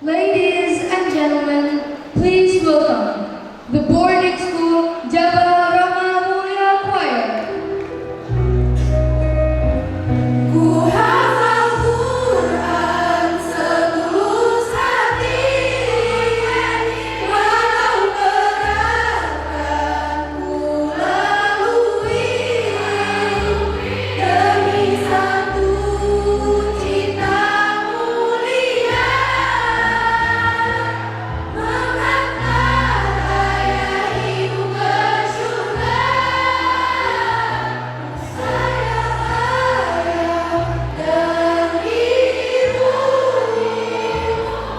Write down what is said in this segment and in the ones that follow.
Ladies and gentlemen, please welcome the boarding school Jabal Rama Mulia Choir. Ku hafal Quran setulus hati, walau berat ku lalui, demi satu cita mulia, mengantar ayah ibu ke surga. Saya ayah dan ibu,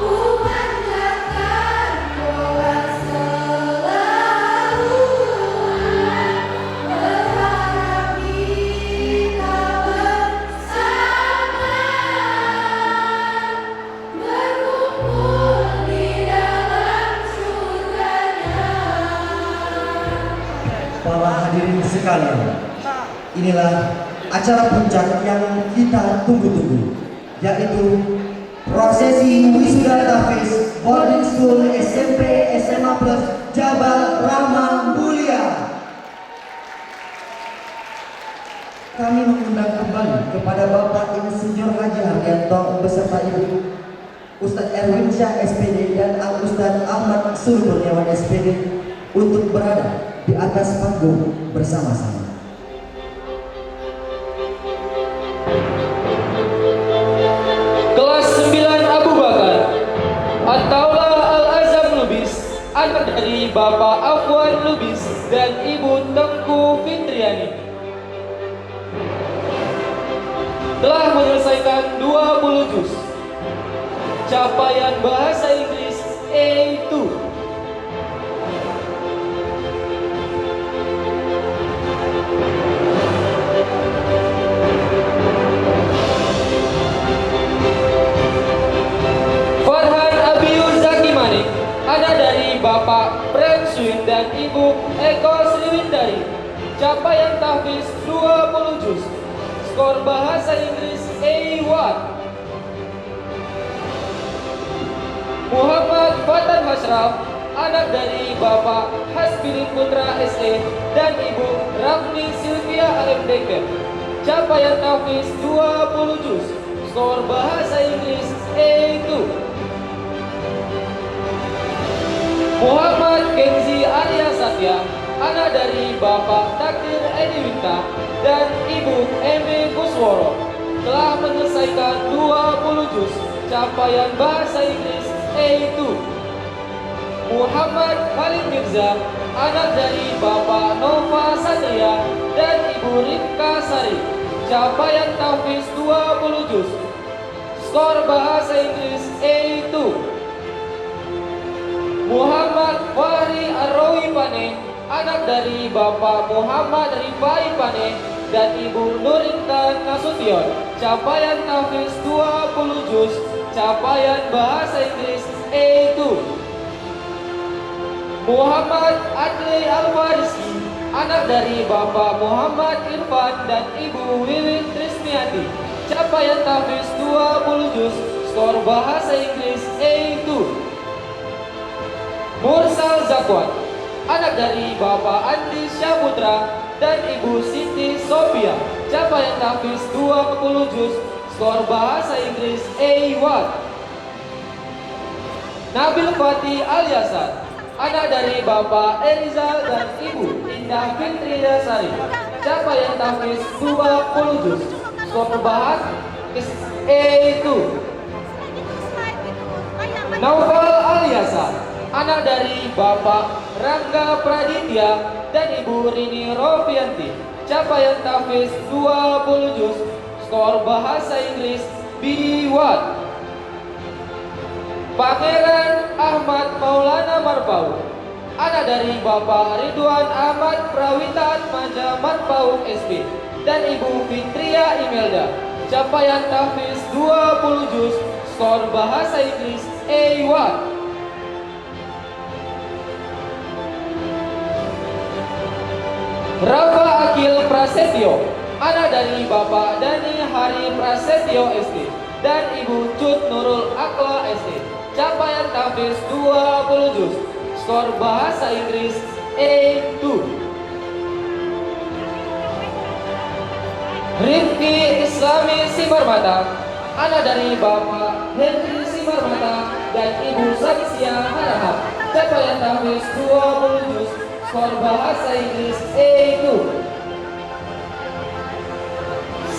ku panjatkan doa selalu, berharap kita bersama berkumpul di dalam surganya. Para hadirin sekalian, inilah acara puncak yang kita tunggu-tunggu, yaitu prosesi wisuda tahfiz boarding school SMP SMA Plus Jabal Rama Mulia. Kami mengundang kembali kepada Bapak Insinyur Haji Haryanto beserta Ibu Ustadz Erwin Syah SPD dan Al Ustadz Ahmad Surkurniawan SPD untuk berada di atas panggung bersama-sama. Kelas 9 Abu Bakar At-Taula Al-Azam Lubis, anak dari Bapak Afwan Lubis dan Ibu Tengku Fitriani, telah menyelesaikan 20 juz. Capaian bahasa Inggris A2. Farhan Abiyu Zaki Manik, anak dari Bapak Prem Swin dan Ibu Eko Sriwindari, capaian tahfiz 20 juz. Skor bahasa Inggris A1. Muhammad Fatan Masraf, anak dari Bapak Hasbiri Putra SE dan Ibu Rafni Sylvia AMDK, capaian tahfiz 20 juz. Skor bahasa Inggris A2. Muhammad Kenzi Arya Satya, anak dari Bapak Takdir Ediwinta dan Ibu Emi Kusworo, telah menyelesaikan 20 juz. Capaian bahasa Inggris A2. Muhammad Khalid Mirza, anak dari Bapak Nova Satria dan Ibu Rifka Sari, capaian tahfiz 20 juz. Skor bahasa Inggris A2. Muhammad Fahri Arrowi Pane, anak dari Bapak Muhammad Rifai Pane dan Ibu Nurintan Nasution, capaian tahfiz 20 juz. Capaian bahasa Inggris A2. Muhammad Adli Al-Farisi, anak dari Bapak Muhammad Irfan dan Ibu Wiwin Trismiati, capaian tahfiz 20 juz. Skor bahasa Inggris A2. Mursal Zakwan, anak dari Bapak Andi Syaputra dan Ibu Siti Sofia, capaian tahfiz 20 juz. Skor bahasa Inggris A1. Nabil Fatih Al-Yasan, anak dari Bapak Erizal dan Ibu Indah Fitri Dasari, capaian tahfiz 20 juz. Skor bahasa Inggris A2. Naufal Al-Yasan, anak dari Bapak Rangga Praditya dan Ibu Rini Rofianti, capaian tahfiz 20 juz. Skor bahasa Inggris B1. Pangeran Ahmad Maulana Marpau, anak dari Bapak Ridwan Ahmad Prawita Atmaja Marpau SP dan Ibu Fitria Imelda, capaian tahfiz 20 juz. Skor bahasa Inggris A1. Rafa Akil Prasetyo, anak dari Bapak Dani Hari Prasetyo SD dan Ibu Cut Nurul Akla SD, tahfiz 20 juz. Skor bahasa Inggris A2. Rifki Islami Simarmata, anak dari Bapak Henry Simarmata dan Ibu Satsia Harahap. Capaian tahfiz 20 juz. Skor bahasa Inggris A2.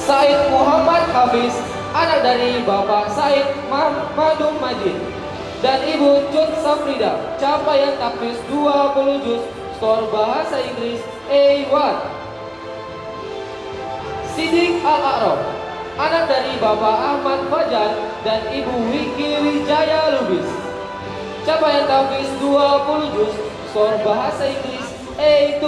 Said Muhammad Hafiz, anak dari Bapak Said Madum Majid dan Ibu Cut Safrida. Capaian tahfiz 20 juz. Skor bahasa Inggris A1. Sidik Al-A'raf, anak dari Bapak Ahmad Fajar dan Ibu Wiki Wijaya Lubis. Capaian tahfiz 20 juz. Skor bahasa Inggris A2.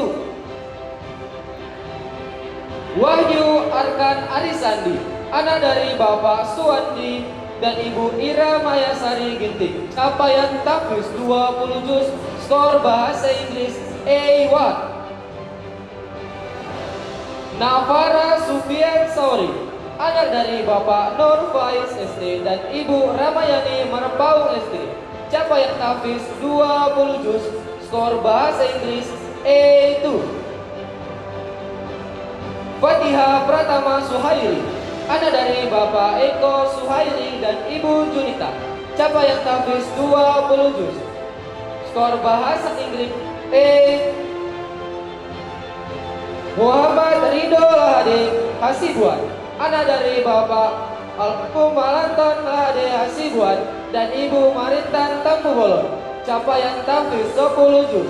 Wahyu Arkan Arisandi, anak dari Bapak Suwandi dan Ibu Ira Mayasari Ginting. Capaian tahfiz 20 juz. Skor bahasa Inggris A1. Navara Sufian Sauri, anak dari Bapak Nur Faiz SD dan Ibu Ramayani Marpau SD. Capaian tahfiz 20 juz. Skor bahasa Inggris A2. Fatihah Pratama Suhairi, anak dari Bapak Eko Suhairi dan Ibu Junita. Capaian tahfiz 20 juz. Skor bahasa Inggris A. Muhammad Ridho Lahade Hasibuan, anak dari Bapak Alkum Malanton Lahade Hasibuan dan Ibu Marintan Tampu Bolon. Capaian tahfiz 10 juz.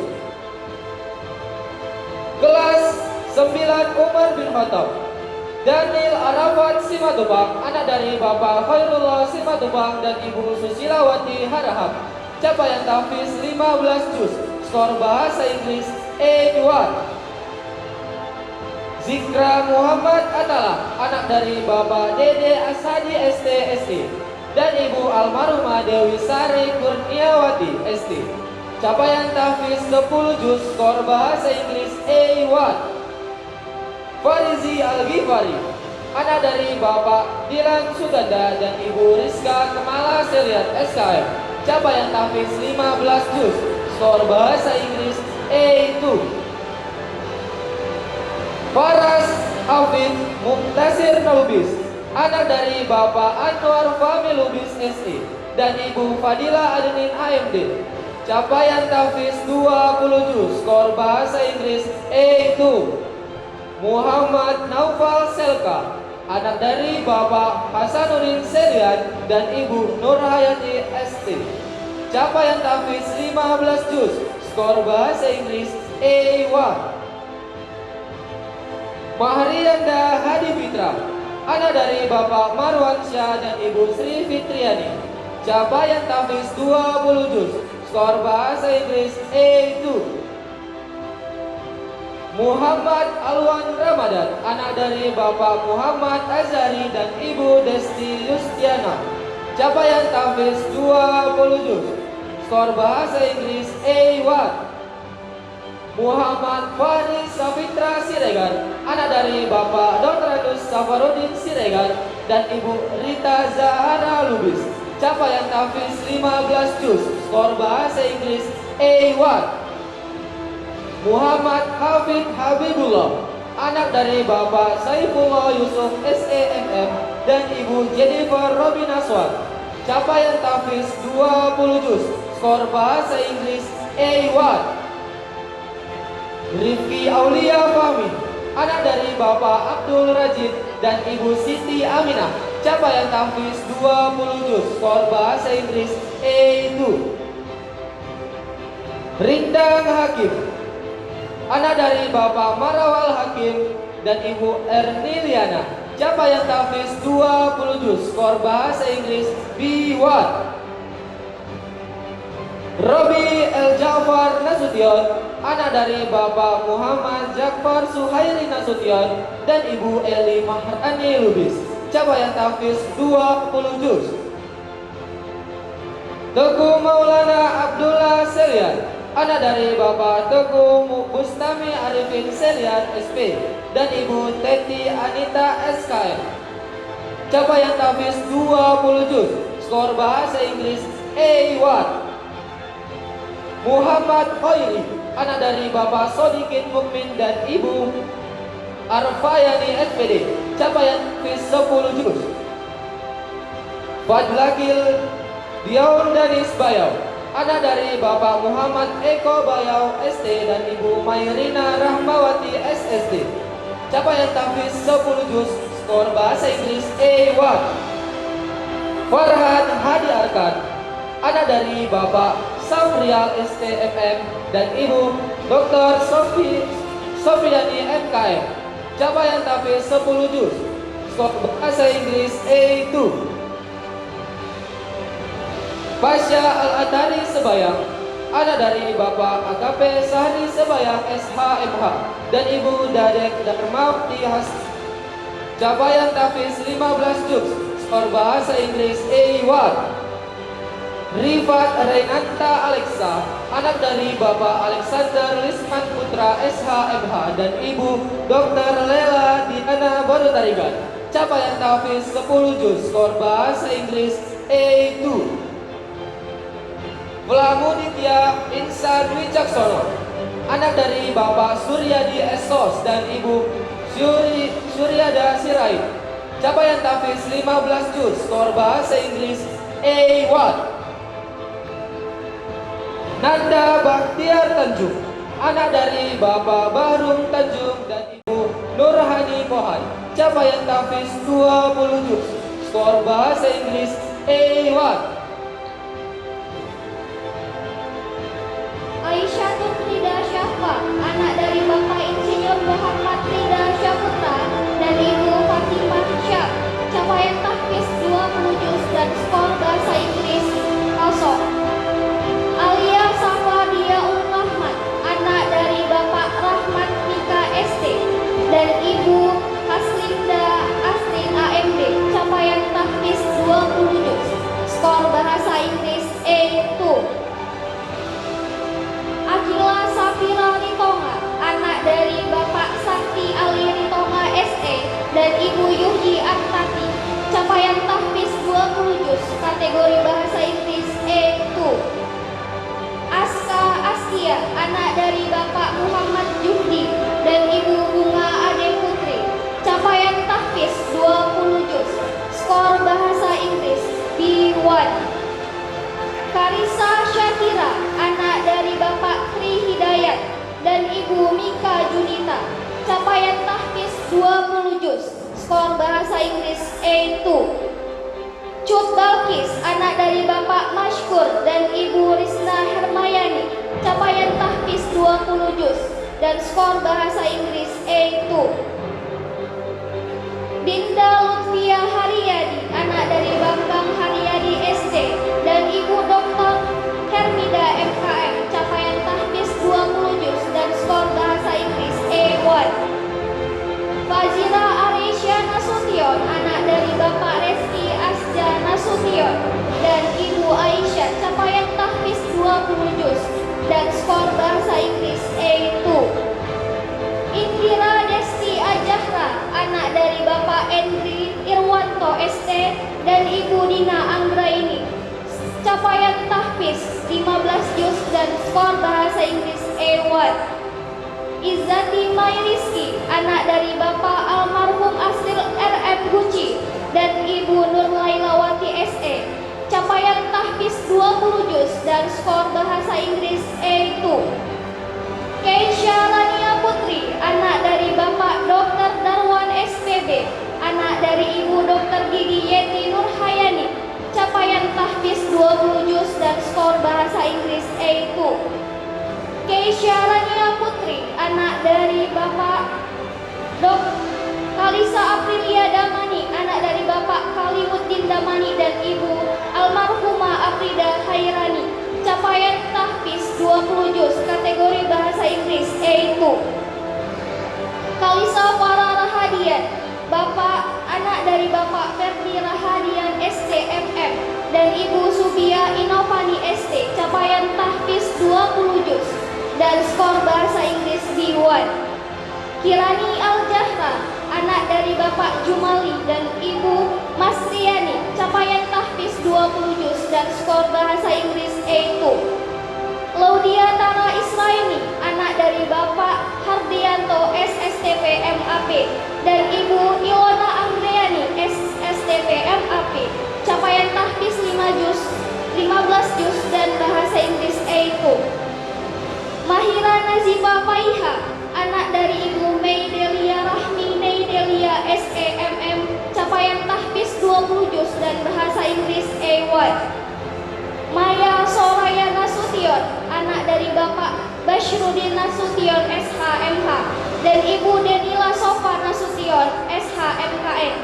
Kelas 9 Umar bin Khattab, Daniel Arafat Simatupang, anak dari Bapak Khairullah Simatupang dan Ibu Susilawati Harahap. Capaian tahfiz 15 juz. Skor bahasa Inggris A2. Zikra Muhammad Atala, anak dari Bapak Dede Asadi ST dan Ibu Almarhumah Dewi Sari Kurniawati ST. Capaian tahfiz 10 juz. Skor bahasa Inggris A1. Farizi Al-Ghifari, anak dari Bapak Dilan Suganda dan Ibu Rizka Kemala Seliat SKM. Capaian tahfiz 15 juz. Skor bahasa Inggris A2. Faras Afid Mumtasir Lubis, anak dari Bapak Anwar Fahmi Lubis SE dan Ibu Fadila Adenin AMD. Capaian tahfiz 20 juz. Skor bahasa Inggris A2. Muhammad Naufal Selka, anak dari Bapak Hasanuddin Serian dan Ibu Nurhayati ST. Capaian tahfiz 15 juz. Skor bahasa Inggris A1. Mahriyanda Hadi Fitra, anak dari Bapak Marwan Syah dan Ibu Sri Fitriani. Capaian tahfiz 20 juz. Skor bahasa Inggris A2. Muhammad Alwan Ramadan, anak dari Bapak Muhammad Azari dan Ibu Desti Yustiana. Capaian tahfiz 20 juz. Skor bahasa Inggris A1. Muhammad Fahri Safitra Siregar, anak dari Bapak Dr. Safarudin Siregar dan Ibu Rita Zahara Lubis. Capaian tahfiz 15 juz. Skor bahasa Inggris A1. Muhammad Hafid Habibullah, anak dari Bapak Saifullah Yusuf SEMM dan Ibu Jennifer Robin Aswad. Capaian tahfiz 20 juz. Skor bahasa Inggris A1. Rifki Aulia Fahmi, anak dari Bapak Abdul Rajid dan Ibu Siti Aminah. Capaian tahfiz 20 juz. Skor bahasa Inggris A2. Rindang Hakim, anak dari Bapak Marawal Hakim dan Ibu Erniliana. Capaian tahfiz 20 juz. Skor bahasa Inggris B1. Robi El Jafar Nasution, anak dari Bapak Muhammad Jakfar Suhairi Nasution dan Ibu Eli Maharani Lubis. Capaian tahfiz 20 juz. Teku Maulana Abdullah Selian, anak dari Bapak Teku Bustami Arifin Selian SP dan Ibu Teti Anita SKM. Capaian tahfiz 20 juz. Skor bahasa Inggris A1. Muhammad Khairi, anak dari Bapak Sodikin Mukmin dan Ibu Arfayani SPD, capaian tahfiz 10 juz. Fadlakil Diaun Danis Bayau, anak dari Bapak Muhammad Eko Bayau ST dan Ibu Mayrina Rahmawati SSD, capaian tahfiz 10 juz, skor bahasa Inggris A1. Farhan Hadi Arkan, anak dari Bapak Samrial STMM dan Ibu Dr. Sofiani MKM, capaian tahfiz 10 juz, skor bahasa Inggris A2. Pasya Al-Atari Sebayang, anak dari Bapak AKP Sahri Sebayang SHMH dan Ibu Dadek Darmawati Has, capaian tahfiz 15 juz, skor bahasa Inggris A1. Rifat Renata Alexa, anak dari Bapak Alexander Lisman Putra SHMH dan Ibu Dr. Lela Diana Barutarigan, capaian tahfiz 10 juz, skor bahasa Inggris A2. Flamuditya Insan Wicaksono, anak dari Bapak Suryadi Esos dan Ibu Suryada Sirait, capaian tahfiz 15 juz, skor bahasa Inggris A1. Nanda Bakhtiar Tanjung, anak dari Bapak Bahrum Tanjung dan Ibu Nurhani Mohan, capaian tahfiz 20 juz, skor bahasa Inggris A1. Aisyah Rida Syafa, anak dari Bapak Insinyur Muhammad Rida Syaputra dan Ibu Fatimah Syah, capaian tahfiz 20 juz dan skor bahasa Inggris kosong. Alia Safadia Rahmat, anak dari Bapak Rahmat Mika ST dan Ibu Haslinda Asrin AMD, capaian tahfiz 20 juz, skor bahasa Inggris A2. Akila Safira Ritonga, anak dari Bapak Sakti Ali Ritonga SE dan Ibu Yuhi Artati, capaian tahfiz 20 juz, kategori bahasa Inggris A2. Aska Askia, anak dari Bapak Muhammad Juhdi dan Ibu Bunga Ade Putri, capaian tahfiz 20 juz, skor bahasa Inggris B1. Karisa Syakira, anak dari Bapak Tri Hidayat dan Ibu Mika Junita, capaian tahfiz 20 juz, skor bahasa Inggris A2. Cut Balkis, anak dari Bapak Mashkur dan Ibu Risna Hermayani, capaian tahfiz 20 juz dan skor bahasa Inggris A2. Dinda Lutfia Haryadi, anak dari Bambang Haryadi SD dan Ibu Dr. Hermida MKM, capaian tahfiz 20 juz dan skor bahasa Inggris A1. Fazira Arisya Nasution, anak dari Bapak Reski Asja Nasution dan Ibu Aisyah, capaian tahfiz 20 juz dan skor bahasa Inggris A2. Indira Desti Ajahra, anak dari Bapak Endri Irwanto ST dan Ibu Dina Anggraini, capaian tahfiz 15 juz dan skor bahasa Inggris A1. Izzati Mayriski, anak dari Bapak almarhum Asril RM Guci dan Ibu Nurlailawati SE, capaian tahfiz 20 juz dan skor bahasa Inggris A2. Keisha Rania Putri, anak dari Bapak Dr. Darwan SPB, anak dari Ibu Dr. Gigi Yeti Nurhayani, capaian tahfiz 20 juz dan skor bahasa Inggris A2. Keisha Rania Putri, anak dari Bapak Kalisa Aprilia Damani, anak dari Bapak Kalimuddin Damani dan Ibu Almarhumah Afrida Khairani, capaian tahfiz 20 juz, kategori bahasa Inggris A2. Kalisa Farah Rahadian, anak dari Bapak Ferdi Rahadian STMM dan Ibu Subia Inovani ST, capaian tahfiz 20 juz dan skor bahasa Inggris B1. Kirani Al-Jahra, anak dari Bapak Jumali dan Ibu Masriani, capaian tahfiz 20 juz dan skor bahasa Inggris A2. Laudia Mahira Nazifa Faiha, anak dari Ibu Mei Delia Rahmi Delia SEMM, capaian tahfiz 20 juz dan bahasa Inggris A1. Maya Soraya Nasution, anak dari Bapak Bashrudin Nasution SHMH dan Ibu Denila Sofa Nasution SHMKN,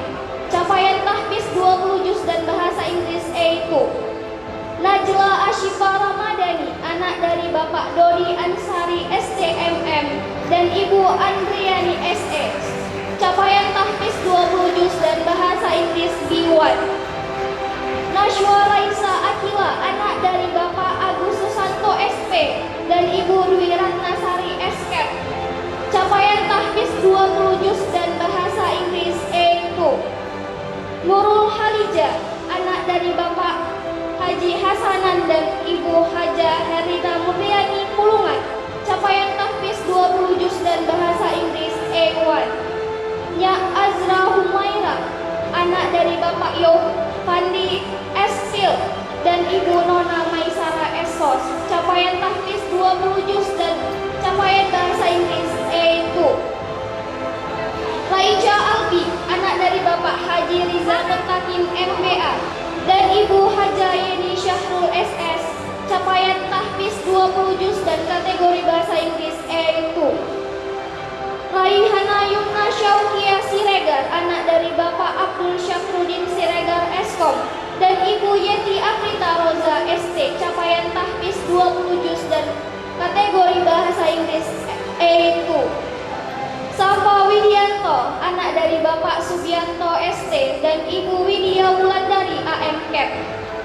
capaian tahfiz 20 juz dan bahasa Inggris A2. Najla Ashifa Ramadhani, anak dari Bapak Dodi Ansari STMM dan Ibu Andriani SE, capaian tahfiz 20 juz dan bahasa Inggris B1. Nashwa Raisa Akila, anak dari Bapak Agus Susanto SP dan Ibu Dwi Ratnasari SKEP, capaian tahfiz 20 juz dan bahasa Inggris A2. Nurul Halija, anak dari Bapak Haji Hasanan dan Ibu Haja Herina Murniani Pulungan, capaian tahfiz 20 juz dan bahasa Inggris A1. Nya Azra Humaira, anak dari Bapak Yofandi Esfil dan Ibu Nona Maisara Esos, capaian tahfiz 20 juz dan capaian bahasa Inggris A2. Raija Albi, anak dari Bapak Haji Rizal Mutakin MBA dan Ibu Haja Yeni Syahrul SS, capaian tahfiz 20 juz dan kategori bahasa Inggris A2. Raihana Yumna Syaukia Siregar, anak dari Bapak Abdul Syafruddin Siregar Eskom dan Ibu Yeti Afrita Roza ST, capaian tahfiz 20 juz dan kategori bahasa Inggris A2. Safa Widianto, anak dari Bapak Subianto ST dan Ibu Widya Wulandari AM Cap,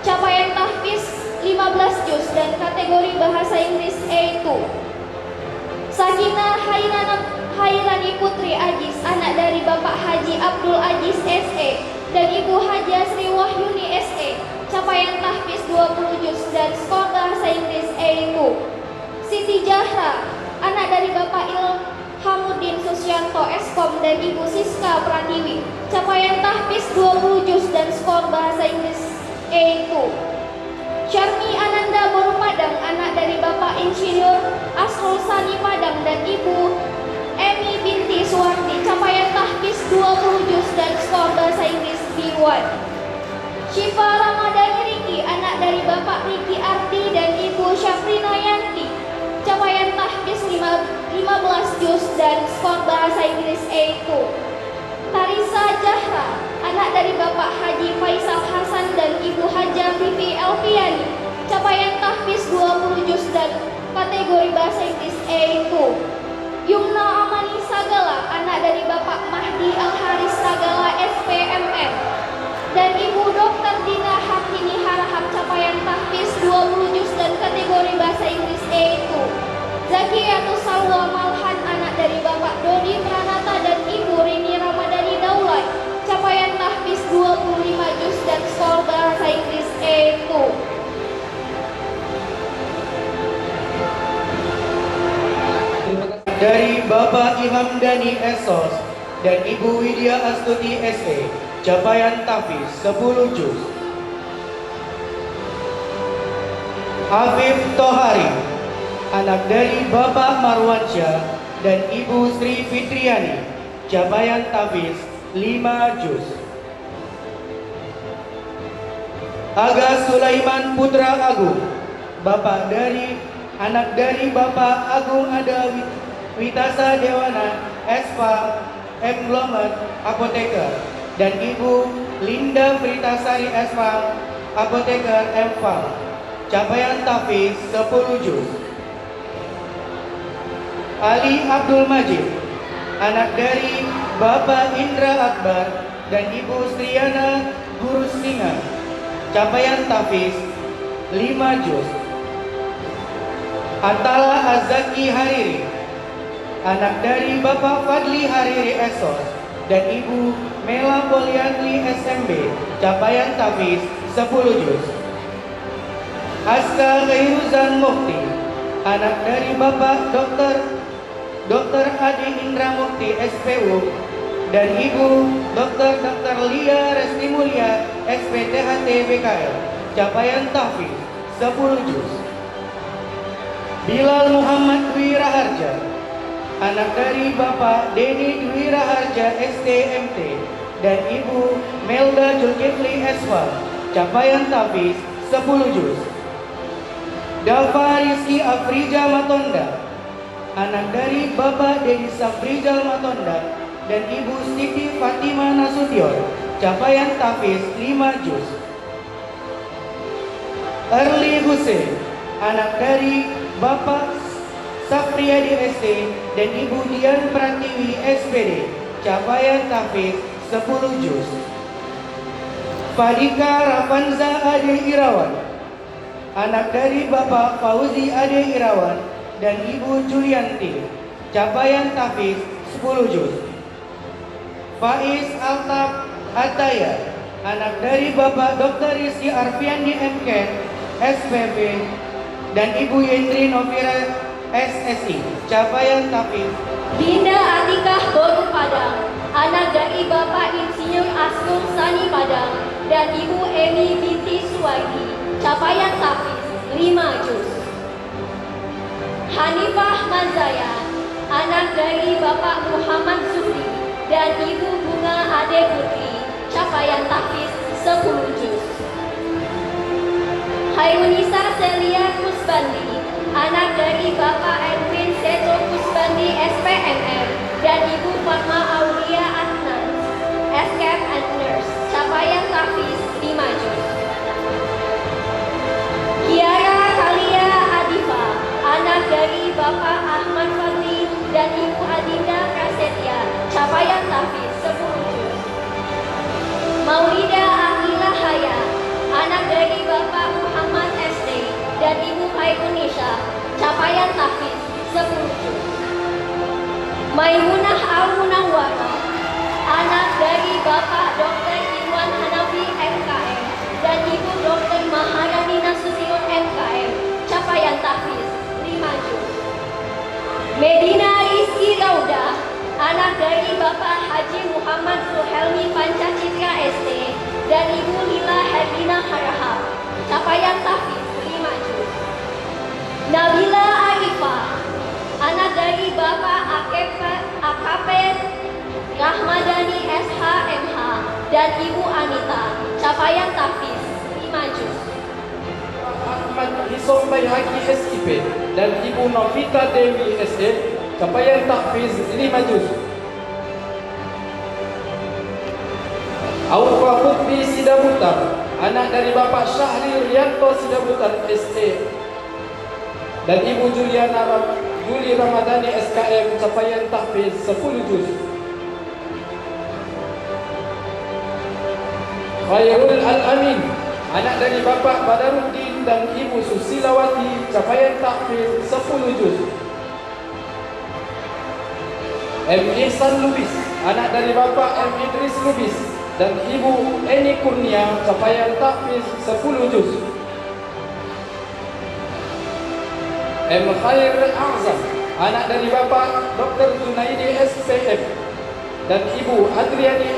capaian tahfiz 15 juz dan kategori bahasa Inggris A2. Sakina Hairani Putri Ajis, anak dari Bapak Haji Abdul Aziz SE dan Ibu Haja Sri Wahyuni SE, capaian tahfiz 20 juz dan skor bahasa Inggris A2. Siti Jahra, anak dari Bapak Ilhamuddin Susyanto Eskom dan Ibu Siska Pradiwi, capaian tahfiz 20 juz dan skor bahasa Inggris A2. Syarmi Ananda Boru Padang, anak dari Bapak Insinyur Asrul Sani Padang dan Ibu Emi binti Suwardi, capaian tahfiz 20 juz dan skor bahasa Inggris B1. Syifa Ramadhani Riki, anak dari Bapak Riki Arti dan Ibu Syafrina Yanti, capaian tahfiz 15 juz dan skor bahasa Inggris A2. Tarisa Jahra, anak dari Bapak Haji Faisal Hasan dan Ibu Haja Vivi Elviani, capaian tahfiz 20 juz dan kategori bahasa Inggris A2. Yumna Amani Sagala, anak dari Bapak Mahdi Al-Haris Sagala SPMM dan Ibu Dr. Dina Hakini Harahap, capaian tahfiz 20 juz dan kategori bahasa Inggris A2. Zakiyatus Salwa Malhan, anak dari Bapak Dodi Pranata dan Ibu Rini Ramadhani Daulay, capaian tahfiz 25 juz dan skor bahasa Inggris A2. Dari Bapak Ilham Dani Esos dan Ibu Widya Astuti SE, capaian tahfiz 10 juz. Afif Tohari, anak dari Bapak Marwansyah dan Ibu Sri Fitriani, capaian tahfiz 5 juz. Aga Sulaiman Putra Agung, anak dari Bapak Agung Ada Witasa Dewana Espa Englomet Apoteker dan Ibu Linda Fritasari Espa Apoteker Empang, capaian tahfiz 10 juz. Ali Abdul Majid, anak dari Bapak Indra Akbar dan Ibu Striana Guru Singa, capaian tahfiz 5 juz. Atala Azaki Hariri, anak dari Bapak Fadli Hariri Esos dan Ibu Mela Polianli SMB, capaian tahfiz 10 juz. Aska Khairuzan Mukti, anak dari Bapak Dr. Adi Indra Mukti SPU dan Ibu Dr. Lia Resti Mulia SPTHT BKL, capaian tahfiz 10 juz. Bilal Muhammad Dwi Raharja, anak dari Bapak Denny Dwi Raharja STMT dan Ibu Melda Julkifli Eswal, capaian tahfiz 10 juz. Dafa Rizky Afrija Matonda, anak dari Bapak Dedi Safrizal Matonda dan Ibu Siti Fatimah Nasution, capaian tahfiz 5 juz. Early Hussein, anak dari Bapak Sapriyadi ST dan Ibu Dian Pratiwi SPD, capaian tahfiz 10 juz. Fadika Rafanza Ade Irawan, anak dari Bapak Fauzi Ade Irawan dan Ibu Julianti, capaian tahfiz 10 juz. Faiz Altaf Ataya, anak dari Bapak Dr. Rizky Arfiandi MK, SPP dan Ibu Yendri Novira SSI, capaian tahfiz. Dinda Atikah Boru Padang, anak dari Bapak Insinyur Asrul Sani Padang dan Ibu Emi binti Suwaidi, capaian tahfiz 5 juz. Hanifah Manzaya, anak dari Bapak Muhammad Sufri dan Ibu Bunga Ade Putri, capaian tahfiz 10 juz. Hairunisa Celia Kusbandi, anak dari Bapak Edwin Seto Kusbandi SPMM dan Ibu Fatma Aulia Adnan, SKF and Nurse, capaian tahfiz 5 juz. Kiara Kalia Adifa, anak dari Bapak Ahmad Fadli dan Ibu Adinda Prasetya, capaian tahfiz 10 juz. Maulida Akila Haya, anak dari Bapak Muhammad SD dan Ibu Khairunisha, capaian tahfiz 10 juz. Maimunah Al-Munawwara, anak dari Bapak Dr. Irwan Hanafi MKM dan Ibu Dr. Maharani Nasution MKM, capaian tahfiz 5 juz. Medina Rizky Rauda, anak dari Bapak Haji Muhammad Suhelmi Pancacitra ST dan Ibu Lila Herlina Harahap, capaian tahfiz 5 juz. Nabila Arifah, anak dari Bapak AKP Rahmadani SHMH dan Ibu Anita, capaian tahfiz 5 juz. Ahmad Hisom Bayhaki SIP dan Ibu Novita Dewi SE, capaian tahfiz 5 juz. Aufa Putri Sidabutar, anak dari Bapak Syahrir Rianto Sidabutar SE dan Ibu Juli Ramadhani SKM, capaian tahfiz 10 juz. Khairul Al-Amin, anak dari Bapak Badaruddin dan Ibu Susilawati, capaian tahfiz 10 juz. M. Ihsan Lubis, anak dari Bapak M. Idris Lubis dan Ibu Eni Kurnia, capaian tahfiz 10 juz. M. Khair Azam, anak dari Bapak Dr. Junaidi SPF dan Ibu Adriani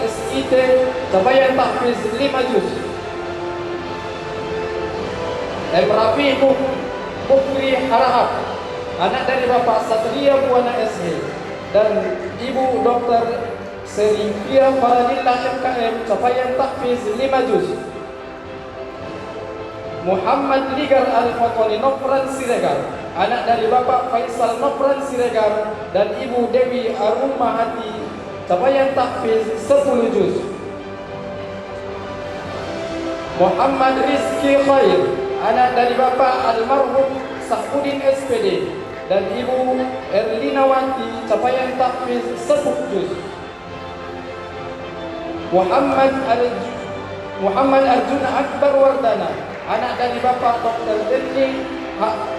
SIT, capaian tahfiz 5 juz. M. Rafi Mukri Harahap, anak dari Bapak Satria Buana SH dan Ibu Dr. Serifia Faradillah MKM, capaian tahfiz 5 juz. Muhammad Ligar Al-Fatwani Nofran Siregar, anak dari Bapak Faisal Nofran Siregar dan Ibu Dewi Arumahati, capaian tahfiz 10 juz. Muhammad Rizki Khair, anak dari Bapak Almarhum Sahudin SPD dan Ibu Erlinawati, capaian tahfiz 10 juz. Muhammad Arjuna Akbar Wardana, anak dari Bapak Dr. Denny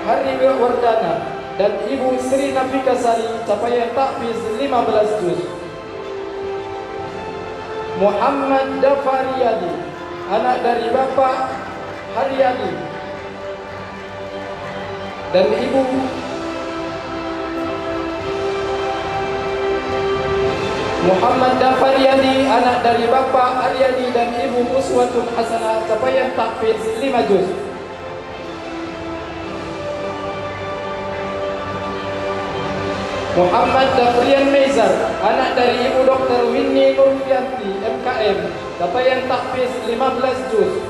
Hariwi Wardana dan Ibu Sri Nafika Sari, capaian tahfiz 15 juz. Muhammad Dafariyadi, anak dari Bapak Haryadi dan Ibu Muhammad Dafariyadi, anak dari Bapak Aryadi dan Ibu Uswatun Hasanah, capaian tahfiz 5 juz. Muhammad Dafrian Mezar, anak dari Ibu Dr. Winnie Nurfianti, MKM, capaian tahfiz 15 juz.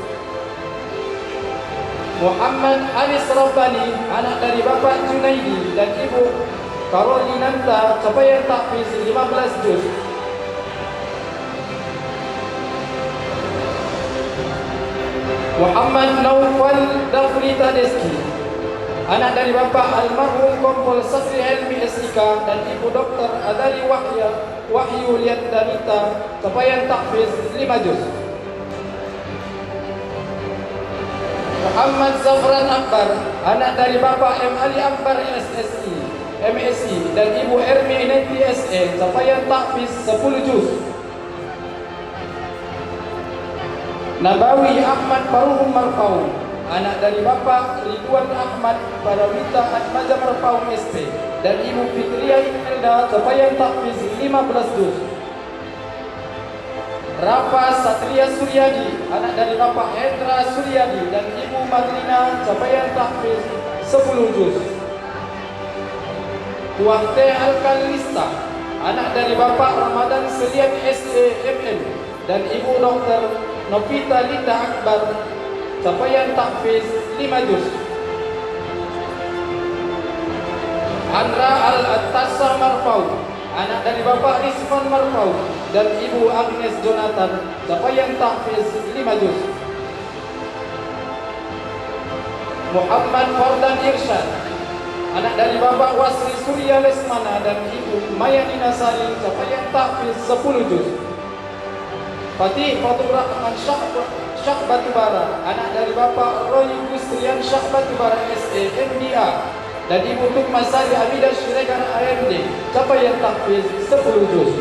Muhammad Anis Rabbani, anak dari Bapak Junaidi dan Ibu Karolinanta, capaian tahfiz 15 juz. Muhammad Naufal Dafri Tadeski, anak dari Bapak almarhum Kompol Safri Helmi SIK dan Ibu Dr. Adali Wahyu Liandanita, capaian tahfiz 5 juz. Muhammad Zafran Akbar, anak dari Bapak M. Ali Akbar SSI, MSI dan Ibu Ermi Inenti SE, capaian tahfiz 10 juz. Nabawi Ahmad Baruhum Marpaung, anak dari Bapak Ridwan Ahmad Parawita Atmaja Marpaung SP dan Ibu Fitria Imelda, capaian tahfiz 15 juz. Rafa Satria Suryadi, anak dari Bapak Hendra Suryadi dan Ibu Madlina, capaian tahfiz 10 juz. Tuan T. Alkalista, anak dari Bapak Ramadan Selian SEMM dan Ibu Dr. Novita Linda Akbar, capaian tahfiz 5 juz. Andra Al-Attasa Marfau, anak dari Bapak Rizwan Marfau dan Ibu Agnes Jonathan, capaian tahfiz 5 juz. Muhammad Fardan Irsyad, anak dari Bapak Wasri Surya Lesmana dan Ibu Maya Dinasari, capaian tahfiz 10 juz. Fatih Fatur Rahman Syah Batubara, anak dari Bapak Roy Gustrian Syah Batubara SE MDA dan Ibu Tukmasari Amidah Siregar AMD, capaian tahfiz 10 juz.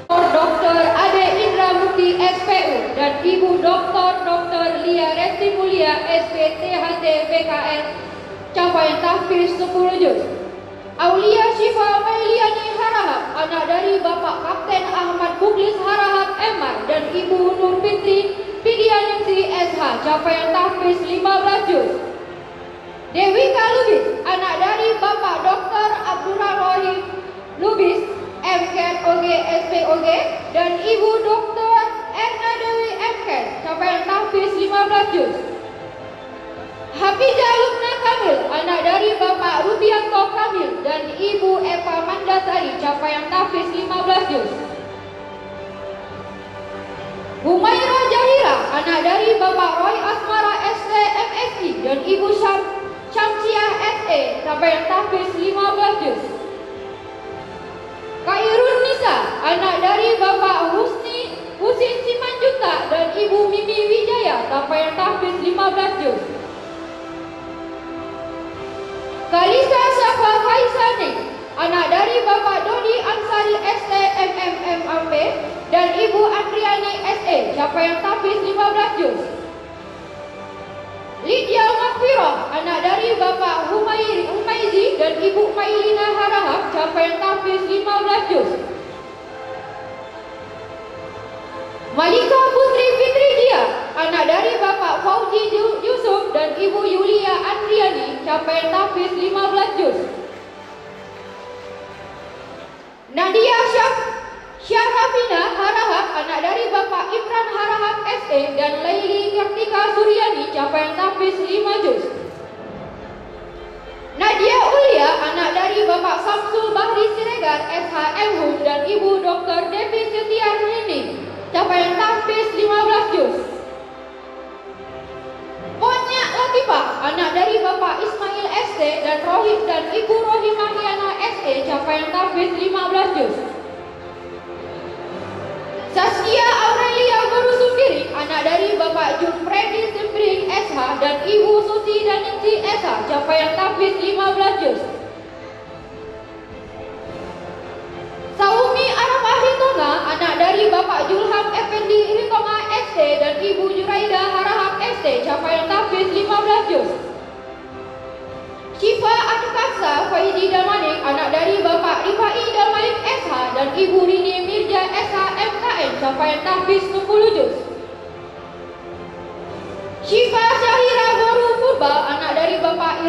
Dr. Ade Indra Mukti SPU dan Ibu Dr. Lia Resti Mulia SPTHT BKN, capaian tahfiz 10 juz. Aulia Syifa Mailiani Harahap, anak dari Bapak Kapten Ahmad Muklis Harahap MR dan Ibu Nur Fitri Pidianingsi SH, capaian tahfiz 15 juz. Dewi Kalubis, anak dari Bapak Dr. Abdurrahim Lubis MKet OG SPOG dan Ibu Dr. Erna Dewi MKet, capaian tahfiz 15 juz. Hafizah Lukna Kamil, anak dari Bapak Rubianto Kamil dan Ibu Eva Mandasari, capaian tahfiz 15 juz. Humaira Jahira, anak dari Bapak Roy Asmara ST MSI dan Ibu Syamsiah SE, capaian tahfiz 15 juz. Khairun Nisa, anak dari Bapak Husin Simanjuntak dan Ibu Mimi Wijaya, capaian tahfiz 15 juz. Kalisa Safa Faisani, anak dari Bapak Dodi Ansari ST MMMAP dan Ibu Andriani SE, capaian tahfiz 15 juz. Lydia Makfirah, anak dari Bapak Humaizi dan Ibu Mailina Harahap, capaian tahfiz 15 juz. Malika Putri Fitri Dia, anak dari Bapak Fauzi Yusuf dan Ibu Yulia Andriani, capaian tahfiz 15 juz. Nadia Syarafina Harahap, anak dari Bapak Imran Harahap SE dan Laili Kartika Suryani, capaian tahfiz 5 juz. Nadia Ulia, anak dari Bapak Samsul Bahri Siregar SHMHU dan Ibu Dr. Devi Setiarni, capaian tahfiz 15 juz. Ponyak Latifah, anak dari Bapak Ismail ST dan Rohim dan Ibu Rohimahiana SE, capaian tahfiz 15 juz. Saskia Aurelia Barusufiri, anak dari Bapak Jumpredi Sembring SH dan Ibu Susi Daningsi SH, capaian tahfiz 15 juz. Saumi Arafah Ritonga, anak dari Bapak Julham Effendi Ritonga ST dan Ibu Juraida Harahap ST, capaian tahfiz 15 juz. Syifa Ankasa Faidi Dalmanik, anak dari Bapak Rifai Dalmanik SH dan Ibu Rini Mirja SH MKN, capaian tahfiz 10 juz.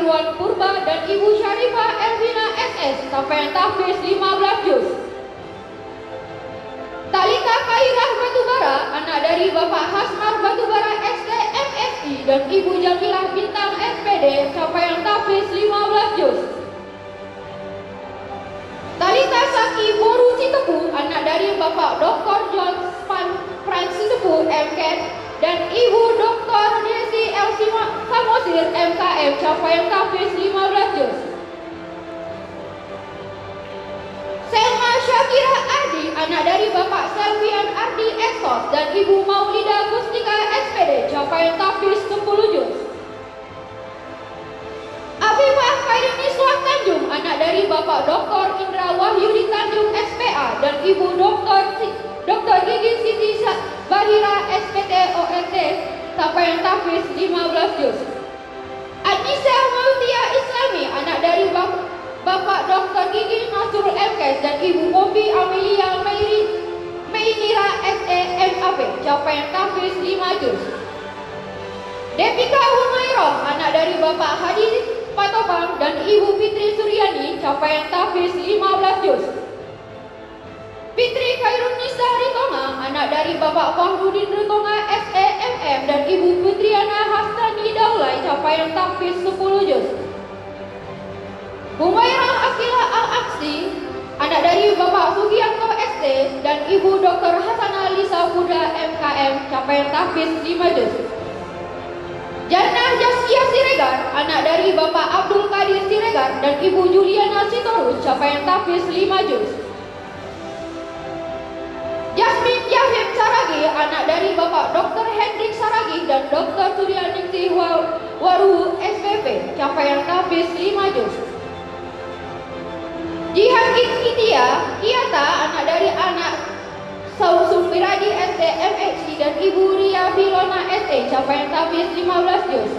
Irwan Purba dan Ibu Syarifah Elvina SS capaian tahfiz 15 juz. Talita Khairah Batubara, anak dari Bapak Hasmar Batubara SD MSI dan Ibu Jamilah Bintang SPD capaian tahfiz 15 juz. Talita Saki Boru Citepu, anak dari Bapak Dr. John Franz Citepu MKet dan Ibu Dr. Desi Elsi Samosir MKM capaian tahfiz 15 juz. Selma Syakira Ardi, anak dari Bapak Selvian Ardi Eksos dan Ibu Maulida Gustika SPD capaian tahfiz 10 juz. Afifah Khairini Suat Tanjung, anak dari Bapak Dr. Indra Wahyudi Tanjung SPA dan Ibu Dr. Gigi Siti Bahira SPT ORT capaian tahfiz 15 juz. Anissa Mautia Islami, anak dari Bapak Dr. Gigi Nasrul MKes dan Ibu Popi Amelia Meinira SE MAP capaian tahfiz 5 juz. Depika Humayroh, anak dari Bapak Hadi Patopang dan Ibu Fitri Suryani capaian tahfiz 15 juz. Fitri Khairunisa Ritonga, anak dari Bapak Fahrudin Ritonga SE MM dan Ibu Fitriana Hastani Daulay capaian tahfiz 10 juz. Humairah Akila Al-Aksi, anak dari Bapak Sugianto SD dan Ibu Dr. Hasanah Lisa Buddha MKM capaian tahfiz 5 juz. Jannah Jaskia Siregar, anak dari Bapak Abdul Qadir Siregar dan Ibu Juliana Sitorus capaian tahfiz 5 juz. Jasmine Yahim Saragi, anak dari Bapak Dr. Hendrik Saragi dan Dr. Suryaningsih Waru SPP capaian tahfiz 5 juz. Jihangit Kiata, anak dari anak Sausum Miradi SD MXI dan Ibu Ria Filona SE capaian tahfiz 15 juz.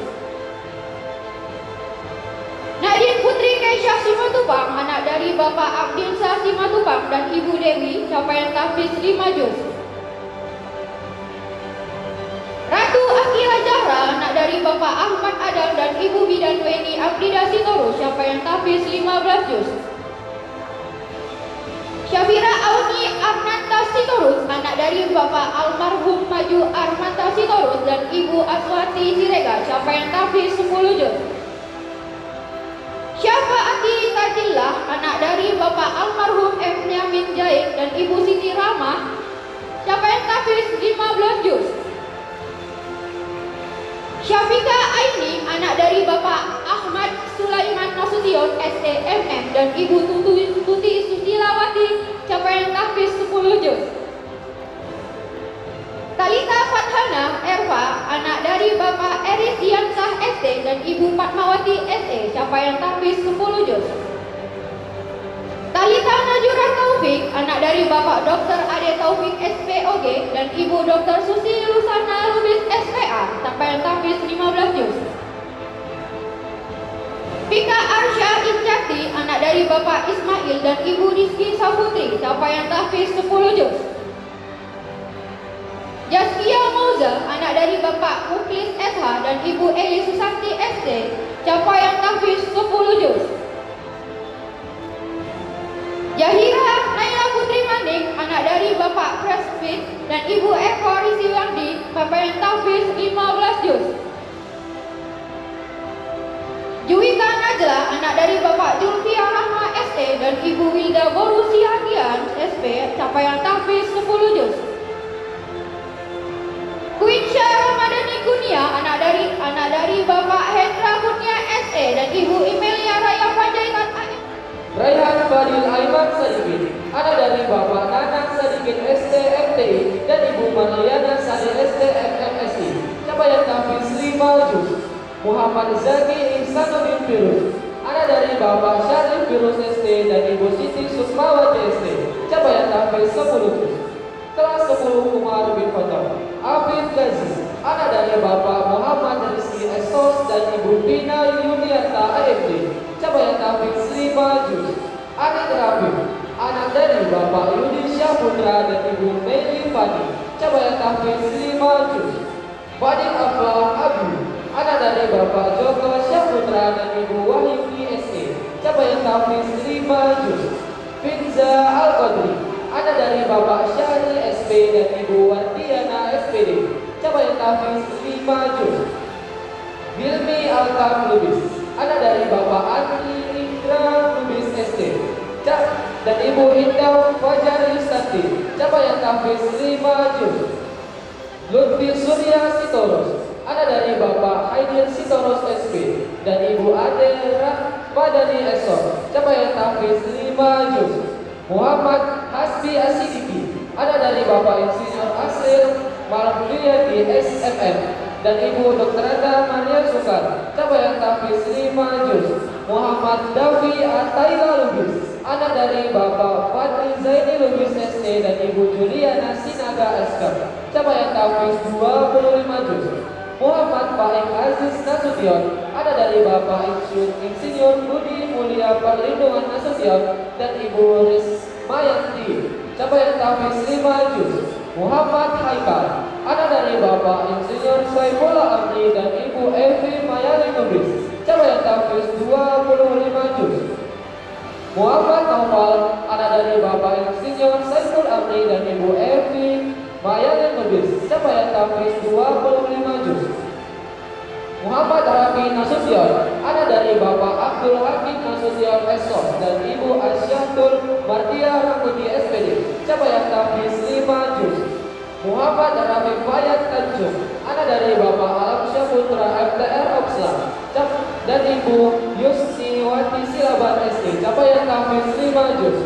Nadine Putri Keisha Simatupang, anak dari Bapak Abdilsa Simatupang dan Ibu Dewi capaian tahfiz 5 juz. Ratu Akila Jahra, anak dari Bapak Ahmad Adam dan Ibu Bidan Weni Abdida Sitorus capaian tahfiz 15 juz. Syafira Auni Armanta Sitorus, anak dari Bapak Almarhum Maju Armanta Sitorus dan Ibu Aswati Siregar capaian tahfiz 10 juz. Syafaati Tajillah, anak dari Bapak Almarhum M. Yamin Jaid dan Ibu Siti Ramah capaian tahfiz 15 juz. Syafika Aini, anak dari Bapak Ahmad Sulaiman Nasution STMM dan Ibu Tuti Susilawati capaian tahfiz 10 juz. Talita Fathana Erva, anak dari Bapak Eris Diansah ST dan Ibu Fatmawati SE capaian tahfiz 10 juz. Talita Najura Taufik, anak dari Bapak Dr. Ade Taufik SPOG dan Ibu Dr. Susi Lusana Lubis SPA capaian tahfiz 15 juz. Pika Arsya Injati, anak dari Bapak Ismail dan Ibu Rizki Saputri capaian tahfiz 10 juz. Jaskia Mauza, anak dari Bapak Muklis SH dan Ibu Eli Susanti SD capaian tahfiz 10 juz. Yahira Naila Putri Manik, anak dari Bapak Presbit dan Ibu Eko Risiwandi capaian tahfiz 15 juz. Juwita Najla, anak dari Bapak Julfia Rahma ST dan Ibu Wilda Borusi Hadian SP capaian tahfiz 10 juz. Quinca Ramadhani Gunia, anak dari Bapak Hendra Kurnia SE dan Ibu Imelia Raya Panjaitan AM. Raihan Fadil Aiman Sadikin, anak dari Bapak Nanang Sadikin STMTI dan Ibu Marliana Sadi STMMSI capaian tahfiz 5 juz. Muhammad Zaki Ihsanuddin Firuz, anak dari Bapak Syarif Firuz ST dan Ibu Siti Susmawati ST capaian tahfiz 10 juz. Kelas 10 Umar bin Khattab Afif Gazi, anak dari Bapak Muhammad Rizki Estos dan Ibu Pina Yuniarta AFD capaian tahfiz 5 juz. Anak Rabi, anak dari Bapak Yudi Syahputra dan Ibu Meli Fani capaian tahfiz 5 juz. Fadil Aflah Abi, anak dari Bapak Joko Syaputra dan Ibu Wahyuni SE, capaian tahfiz 5 juz. Finza Al-Qadri, anak dari Bapak Syahri SP dan Ibu Wardiana SPD, capaian tahfiz 5 juz. Hilmi Alkam Lubis, anak dari Bapak Andi Indra Lubis SD, dan Ibu Indah Fajar Yustanti, capaian tahfiz 5 juz. Lutfi Surya Sitoros, anak dari Bapak Haidir Sitoros SP dan Ibu Ade Rahmadani Esor, capaian tahfiz 5 juz. Muhammad Hasbi Asidiki, anak dari Bapak Insinyur Asril Malhuliyati SMM dan Ibu Dr. Anda Mania Sukar, capaian tahfiz 5 juz. Muhammad Dawi Ataila Lubis, anak dari Bapak Fadli Zaini Lubis ST dan Ibu Juliana Sinaga SK, capaian tahfiz 25 juz. Muhammad Baik Aziz Nasution, anak dari Bapak Insinyur Budi Mulia Perlindungan Nasution dan Ibu Rismayanti, capaian tahfiz 5 juz. Muhammad Haikal, anak dari Bapak Insinyur Saifullah Amri dan Ibu Evi Mayani Lubis, capaian tahfiz 25 juz. Muhammad Naufal, anak dari Bapak Insinyur Saiful Amri dan Ibu Evi Mayani Lubis, capaian tahfiz 25 juz. Muhammad Rafi Nasution, anak dari Bapak Abdul Hakim Nasution SOS dan Ibu Asyatul Mardia Rangkuti SPD, capaian tahfiz 5 juz. Muhammad Rafi Fayat Tanjung, anak dari Bapak Alam Syaputra MTR Oxla dan Ibu Yusniwati Silaban SD, capaian tahfiz 5 juz.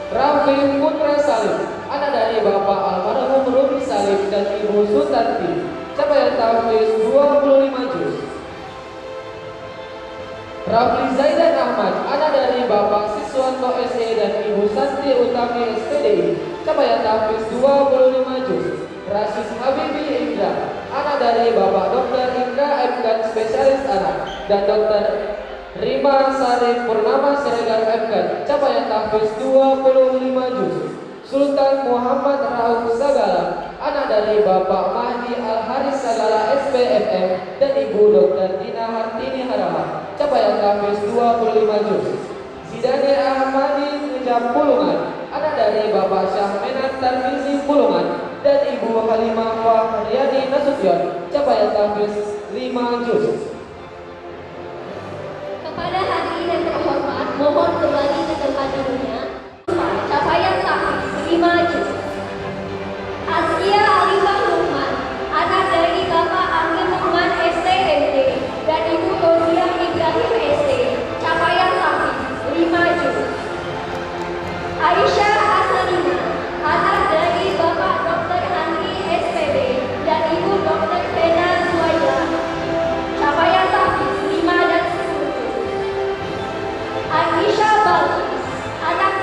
Rafi Putra Salim, anak dari Bapak almarhum Rudi Salim dan Ibu Sutanti, capaian tahfiz 25 juz. Rafli Zaidan Ahmad, anak dari Bapak Siswanto SE dan Ibu Santi Utami SPDI, capaian tahfiz 25 juz. Rasis Habibi Indra, anak dari Bapak Dr. Indra MKan Spesialis Anak dan Dr. Rima Sari Purnama Siregar MKan, capaian tahfiz 25 juz. Sultan Muhammad Rauf Sagala, anak dari Bapak Mahdi Al-Haris Sagala SPMM dan Ibu Dr. Dina Hartini Haraha, capaian tahfiz 25 juz. Zidane Ahmadi Ngejam Pulungan, anak dari Bapak Syahmenan Tarmizi Pulungan dan Ibu Halimah Fahriani Nasution, capaian tahfiz 5 juz. Kepada hadirin yang terhormat, mohon kembali ke tempat duduknya. Capaian tahfiz 5 juz. Azkia Alifah Luqman, anak dari Bapak Angin Luqman STMT dan Ibu Roziah Ibrahim ST, capaian tahfiz 5 juz. Aisyah Asalina, anak dari Bapak Dr. Andri SPB dan Ibu Dr. Vena Zuaida, capaian tahfiz 5 dan 10 juz. Aisyah Balkis, anak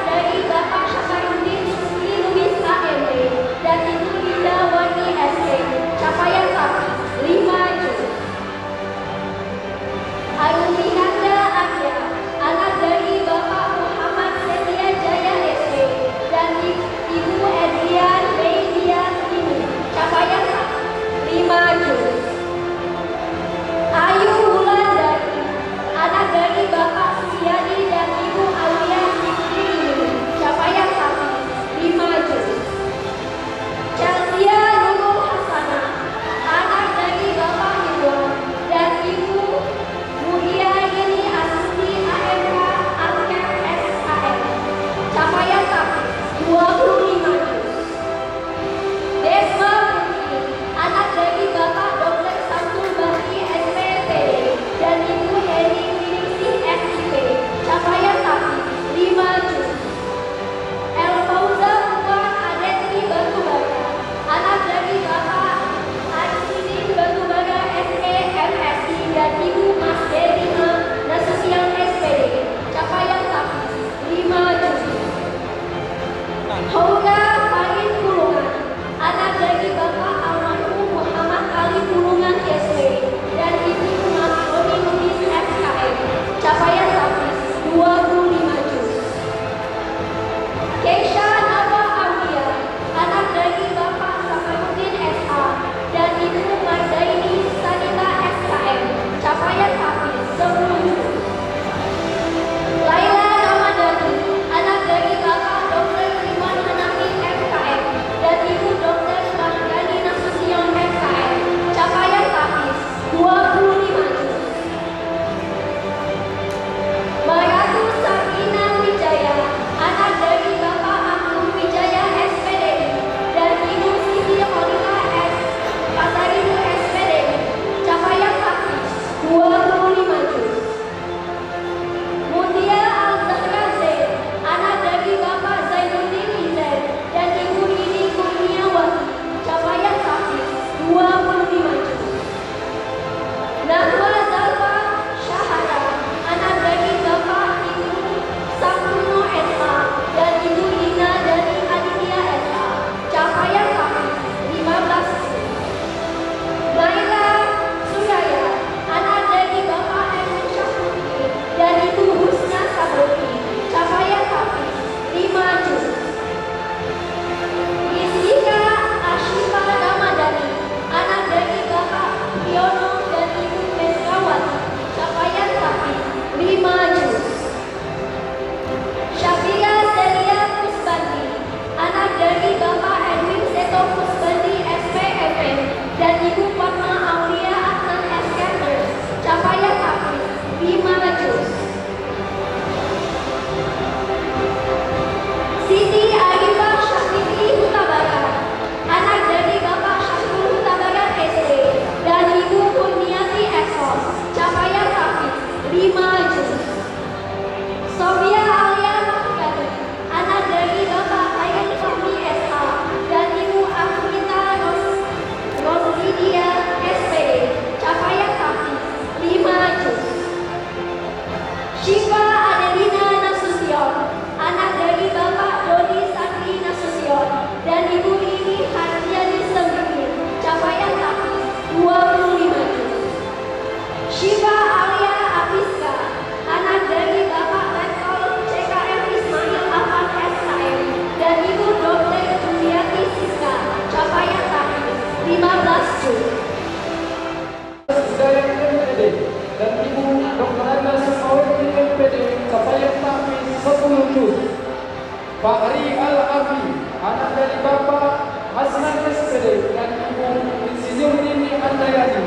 Supriyadi,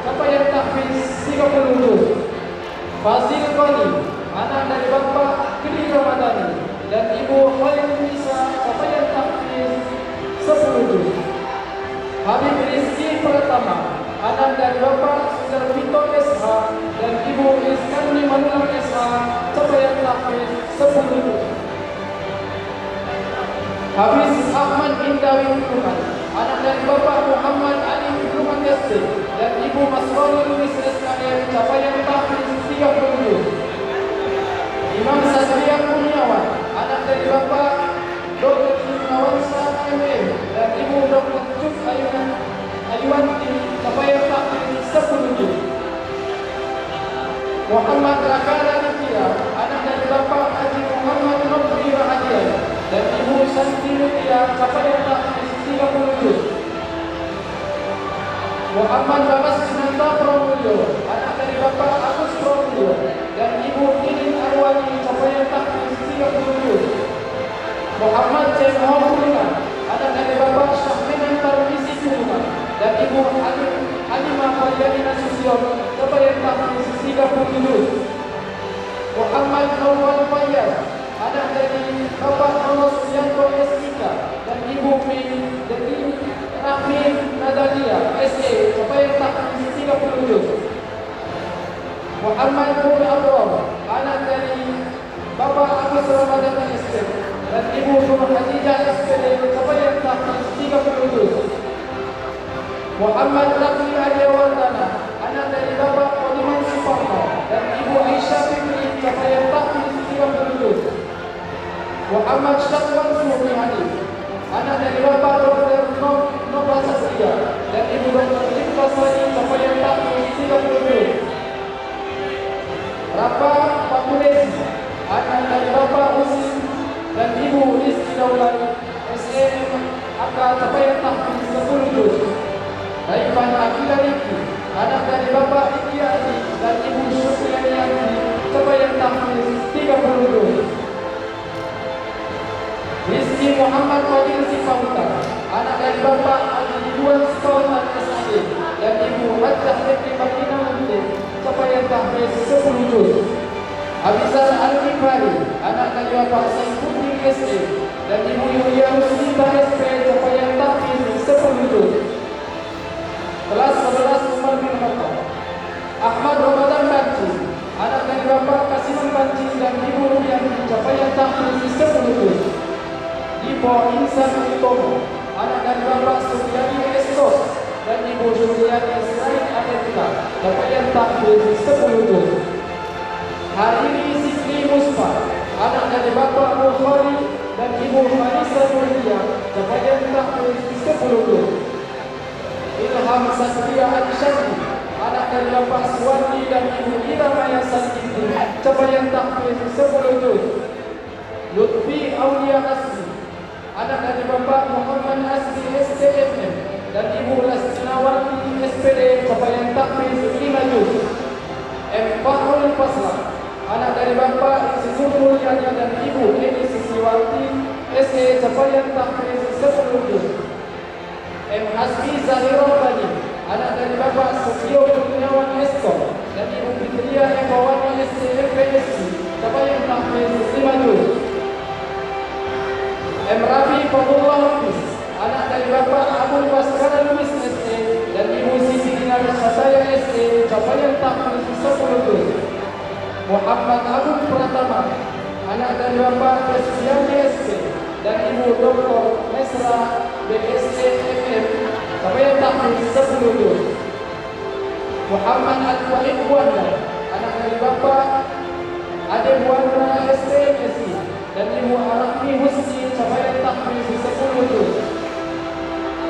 capaian tahfiz 30 juz. Fazil Qani, anak dari Bapak Gedi Ramadhani dan Ibu Khairul Nisa, capaian tahfiz 10 juz. Habib Rizki Pratama, anak dari Bapak Sudarwito SH dan Ibu Iskandri Manulang SH, capaian tahfiz 10 juz. Hafiz Ahmad Indawi Luman, anak dari Bapak Muhammad Ali Luman SD dan Ibu Masroni Luis SKM, capaian tahfiz 30 juz. Imam Satria Kurniawan, anak dari Bapak Dr. Nawansa MM dan Ibu Dr. Cuk Ayuwanti, capaian tahfiz 10 juz. Muhammad Rakara Nikira, anak dari Bapak Haji Muhammad Nobri Rahadian dan Ibu Santi Mutia, capaian tahfiz 30 juz. Muhammad Bagas Sinanta Promulyo, anak dari Bapak Agus Promulyo dan Ibu Inin Arwani, capaian tahfiz 30 juz. Muhammad Cemho Kurungan, anak dari Bapak Syahminan Tarmisi Kurungan dan Ibu Halimah Faryadina Susion, capaian tahfiz 30 juz. Muhammad Nawal Fayyaz, anak dari Bapak Nono Suyanto SIK dan Ibu Rahmi Nadalia SE, capaian tahfiz 30 juz. Muhammad Nur Abdul, anak dari Bapak Agus Ramadan SC dan Ibu Nur Khadijah SPD, capaian tahfiz 30 juz. Muhammad Rafi Adiawardana, anak dari Bapak Kodiman Suparno dan Ibu Aisyah Fikri, capaian tahfiz 30 juz. Muhammad Syakwan Suhani, anak dari Bapak Dr. Nobla Satria dan Ibu Dr. Iqbal Sani, capaian tahfiz 30 juz. Rafa Fakulesi, anak dari Bapak Muslim dan Ibu Rizki Daulat SEM AK, capaian tahfiz 10 juz. Raifan Akila Riki, anak dari Bapak Iki Adi dan Ibu Syukriyani, capaian tahfiz 30 juz. Rizki Muhammad Fadil Sifauta, anak dari Bapak Ridwan Sifauta SAD dan Ibu Hajjah Rekri Madinah Munti, capaian tahfiz 10 juz. Abizar Al-Kifari, anak dari Bapak Saifuddin SE dan Ibu Yulia Muslimah SP, capaian tahfiz 10 juz. Kelas 11 Umar bin Khattab. Ahmad Ramadan Banci, anak dari Bapak Kasiman Banci dan Ibu Rubiani, capaian tahfiz 10 juz. Ibu Insan Utomo, anak dari Bapak Suryani Estos dan Ibu Suryani Srain Adetika, capaian tahfiz 10 juz. Hariri Sikri Musfa, anak dari Bapak Bukhari dan Ibu Marisa Mulia, capaian tahfiz 10 juz. Ilham Satria Adishani, anak dari Bapak Suwandi dan Ibu Iramaya Sanditi, capaian tahfiz 10 juz. Lutfi Aulia Asri, anak dari Bapak Muhammad Asri STFM dan Ibu Lastinawati SPD, capaian tahfiz 5 juz. M. Fahrul Faslah, anak dari Bapak Insinyur Mulyani dan Ibu Eni Sisiwati SE, capaian tahfiz 10 juz. M. Hasbi Zahirul Bani, anak dari Bapak Sutio Kurniawan Eskom dan Ibu Fitria Embawani STFPSC, capaian tahfiz 5 juz. M. Rabi Fadullah Hafiz, anak dari Bapak Abul Baskara Luis SE dan Ibu Siti Dinar Sataya SE, capaian tahfiz 10 juz. Muhammad Agung Pratama, anak dari Bapak Presbiani SC dan Ibu Dr. Mesra BSC FM, capaian tahfiz 10 juz. Muhammad Al-Wahid Wanda, anak dari Bapak Ade Wanda STMSI dan Ibu Arafni Husni, capaian tahfiz 10 juz.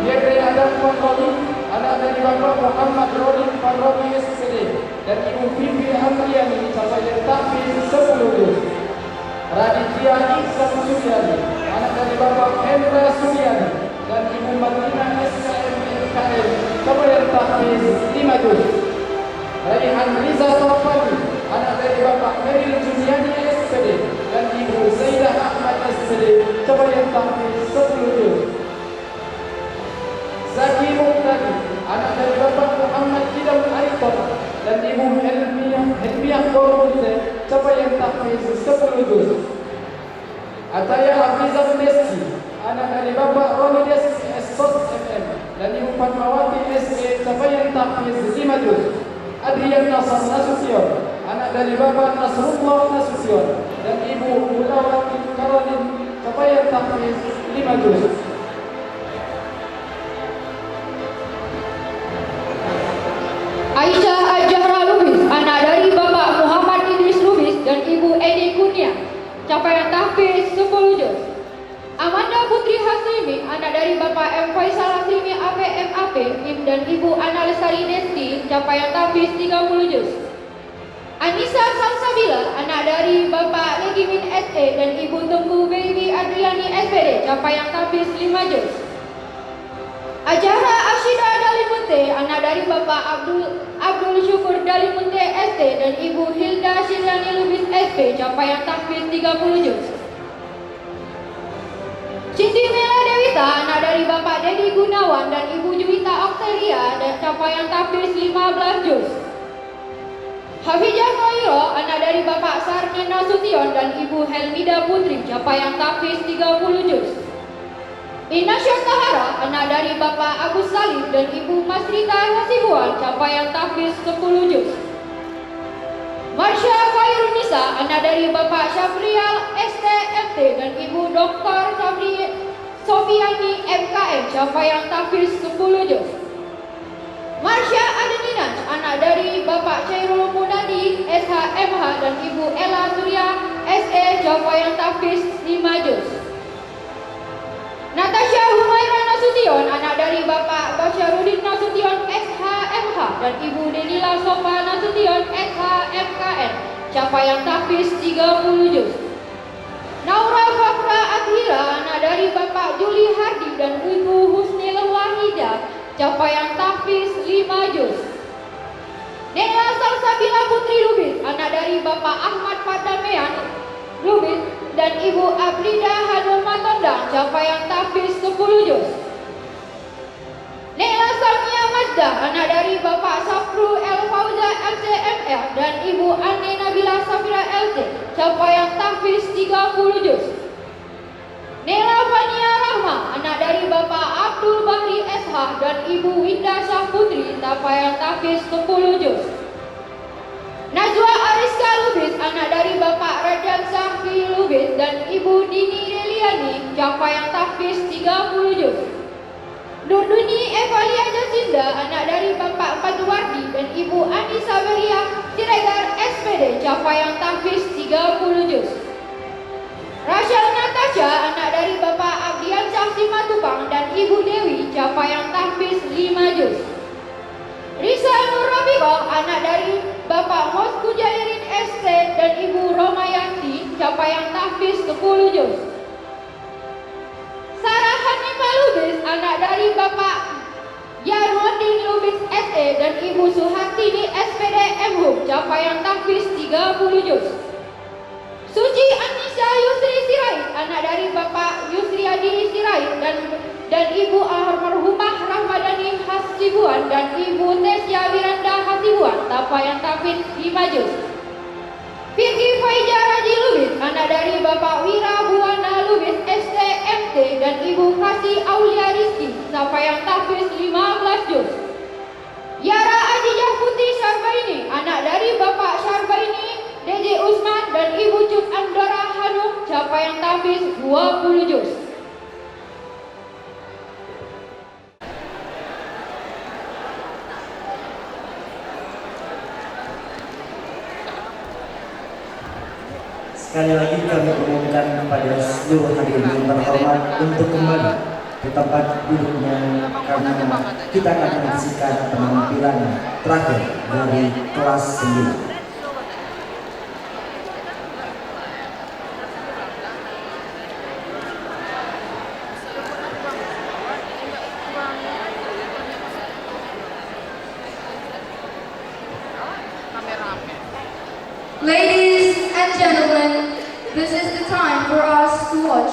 Yedre Adam Fandoli, anak dari Bapak Muhammad Rodin Fandoli SPD dan Ibu Vivi Amriani, capaian tahfiz 10 juz. Raditya Iksan Suryani, anak dari Bapak Hendra Suryani dan Ibu Martina SKM FKM, capaian tahfiz 5 juz. Raihan Riza Taufani, anak dari Bapak Meril Juniani SPD dan Ibu Zaidah Ahmad SPD, capaian tahfiz 10 juz. Zaki Muqtadi, anak dari Bapak Muhammad pihak Bornese capaian tahfiz 10 juz. Ataya Hafizah Neski, anak dari Bapak Ronides SOS FM dan Ibu Fatmawati SE capaian tahfiz 5 juz. Adrian Nasar Nasution, anak dari Bapak Nasrullah Nasution dan Ibu Mulawati Karolin capaian tahfiz 5 juz. Aisyah Al-Jahra Lubis, anak dari Bapak Muhammad Idris Lubis dan Ibu Edi Kurnia, capaian tahfiz 10 juz. Amanda Putri Haslimi, anak dari Bapak M. Faisal Haslimi APMAP, MIM dan Ibu Ana Lestari Desti, capaian tahfiz 30 juz. Anissa Salsabila, anak dari Bapak Legimin SE dan Ibu Tengku Baby Adriani SPD, capaian tahfiz 5 juz. Ajara Ashida Dalimunte, anak dari Bapak Abdul Syukur Dalimunte ST dan Ibu Hilda Shiryani Lubis SP, capaian tahfiz 30 juz. Cindy Mela Dewita, anak dari Bapak Dedi Gunawan dan Ibu Juwita Okteria, dan capaian tahfiz 15 juz. Hafijah Khairo, anak dari Bapak Sarni Nasution dan Ibu Helmida Putri, capaian tahfiz 30 juz. Ina Syartahara, anak dari Bapak Agus Salib dan Ibu Masrita Hasibuan, capaian tahfiz 10 juz. Marsha Khairunisa, anak dari Bapak Syafrial STMT dan Ibu Dr. Sofiani MKM, capaian tahfiz 10 juz. Marsha Adeninaj, anak dari Bapak Chairul Munadi SHMH dan Ibu Ella Surya SE, capaian tahfiz 5 juz. Natasha Humaira Nasution, anak dari Bapak Basyarudin Nasution SHMH dan Ibu Denila Sofa Nasution SHMKN, capaian tahfiz 30 juz. Naura Fakra Athira, anak dari Bapak Juli Hardi dan Ibu Husnil Wahida, capaian tahfiz 5 juz. Nela Salsabila Putri Lubis, anak dari Bapak Ahmad Padamean Lubis dan Ibu Ablida Hanum Matondang, capaian tahfiz 10 juz. Nela Samia Mazda, anak dari Bapak Safru El Fauza LCMR dan Ibu Ane Nabila Safira LC, capaian tahfiz 30 juz. Nela Fania Rahma, anak dari Bapak Abdul Bahri SH dan Ibu Winda Syahputri, capaian tahfiz 10 juz. Najwa Ariska Lubis, anak dari Bapak Rajan Sahfi Lubis dan Ibu Dini Deliani, capaian tahfiz 30 juz. Nurduni Evalia Jacinda, anak dari Bapak Patuwardi dan Ibu Anissa Beria Siregar SPD, capaian tahfiz 30 juz. Rachel Natasha, anak dari Bapak Abdian Syahsi Matupang dan Ibu Dewi, capaian tahfiz 5 juz. Risa Nur Rabiqah, anak dari Bapak Mosku Jairin SC dan Ibu Romayanti, capaian tahfiz 10 juz. Sarah Hanifah Lubis, anak dari Bapak Yarwandin Lubis SE dan Ibu Suhartini SPD MHUM, capaian tahfiz 30 juz. Suci Anisha Yusri Sirait, anak dari Bapak Yusriadi Sirait dan Ibu Almarhumah Rahmadani Hasibuan dan Ibu Tesya Wiranda Hasibuan, capaian tahfiz 5 juz. Vicky Faiza Raji Lubis, anak dari Bapak Wira Buwana Lubis STMT dan Ibu Kasih Aulia Rizki, capaian tahfiz 15 juz. Yara Ajijah Putih Syarbaini, anak dari Bapak Syarbaini DJ Usman dan Ibu Cut Andora Hanum, capaian tahfiz 20 juz. Sekali lagi kami umumkan kepada seluruh hadirin yang terhormat untuk kembali ke tempat duduknya karena kita akan menyaksikan penampilan terakhir dari kelas 9. Ladies and gentlemen, this is the time for us to watch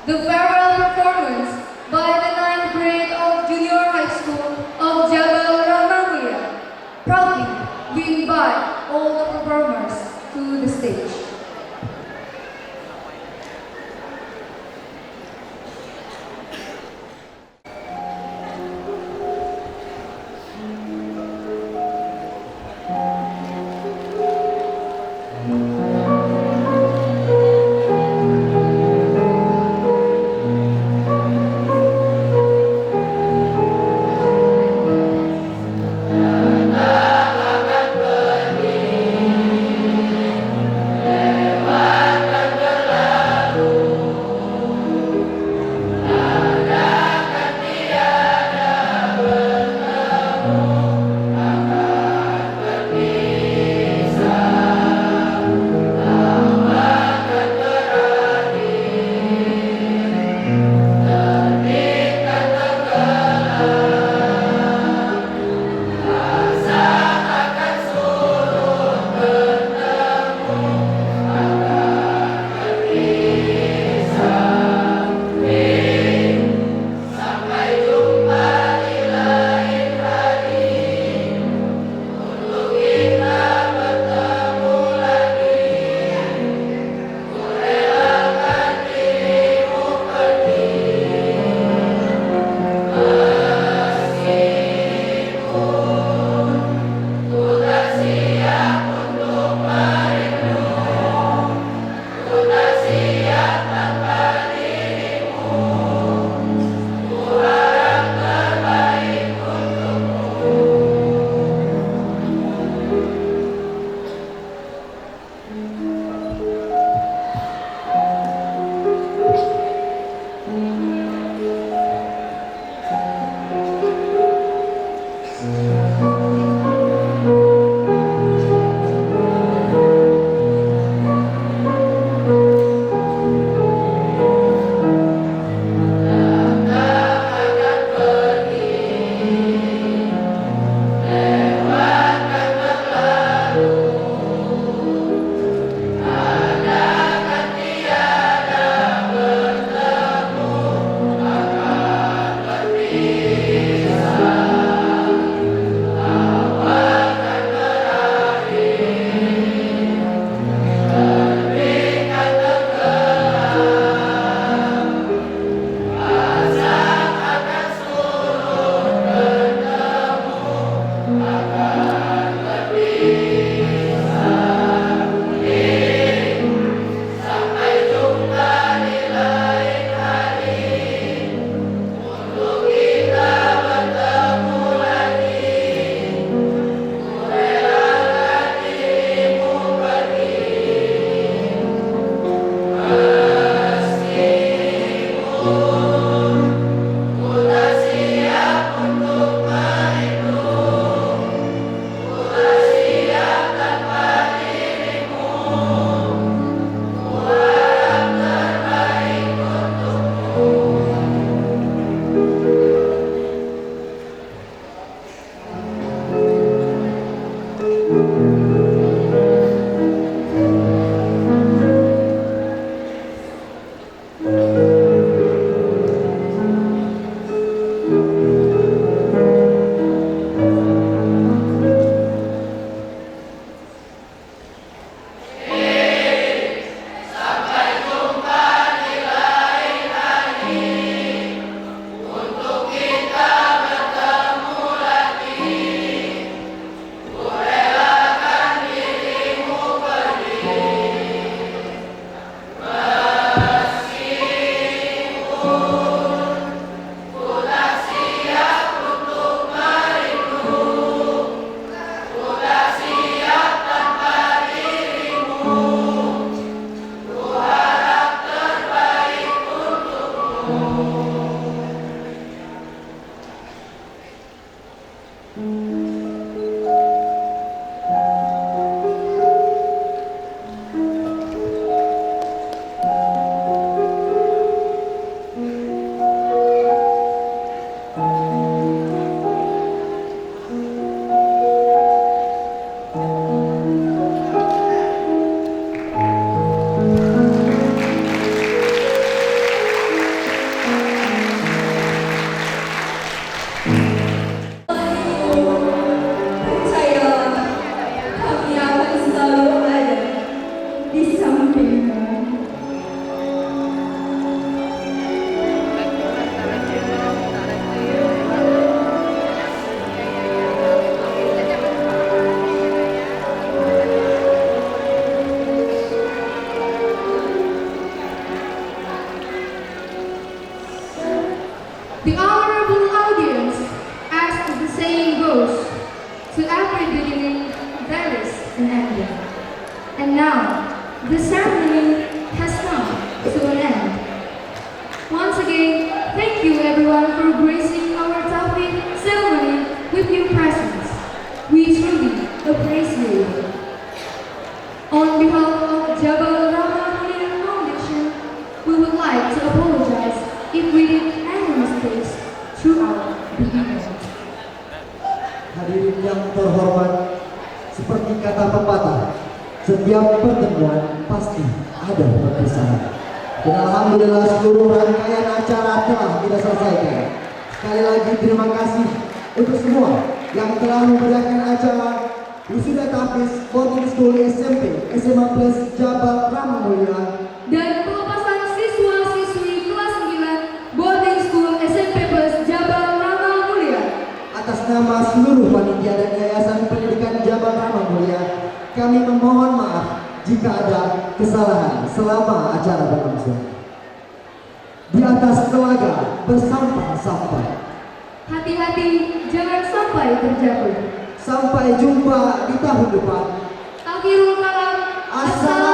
the farewell performance by the 9th grade of Junior High School of Jabal Rahmaniya. Proudly, we invite all the performers. now, the ceremony has come to an end. Once again, thank you everyone for gracing our Tawhid ceremony with your presence. We truly appreciate it. On behalf of Jabal Rahman Foundation, we would like to apologize if we did any mistakes throughout the event. Hadirin yang terhormat, seperti kata pepatah, setiap pertemuan pasti ada perpisahan. Dan alhamdulillah seluruh rangkaian acara telah kita selesaikan. Sekali lagi terima kasih untuk semua yang telah memeriahkan acara Wisuda Tahfiz Boarding School SMP SMA Plus Jabal Rahman Mulia Dan pelepasan siswa-siswi kelas 9 Boarding School SMP Plus Jabal Rahman Mulia. atas nama seluruh panitia dan Yayasan Pendidikan Jabal Rahman Mulia, kami memohon maaf jika ada kesalahan selama acara berlangsung. Di atas telaga bersampah-sampah. Hati-hati, jangan sampai terjatuh. Sampai jumpa di tahun depan. Akhirul kalam. Assalamualaikum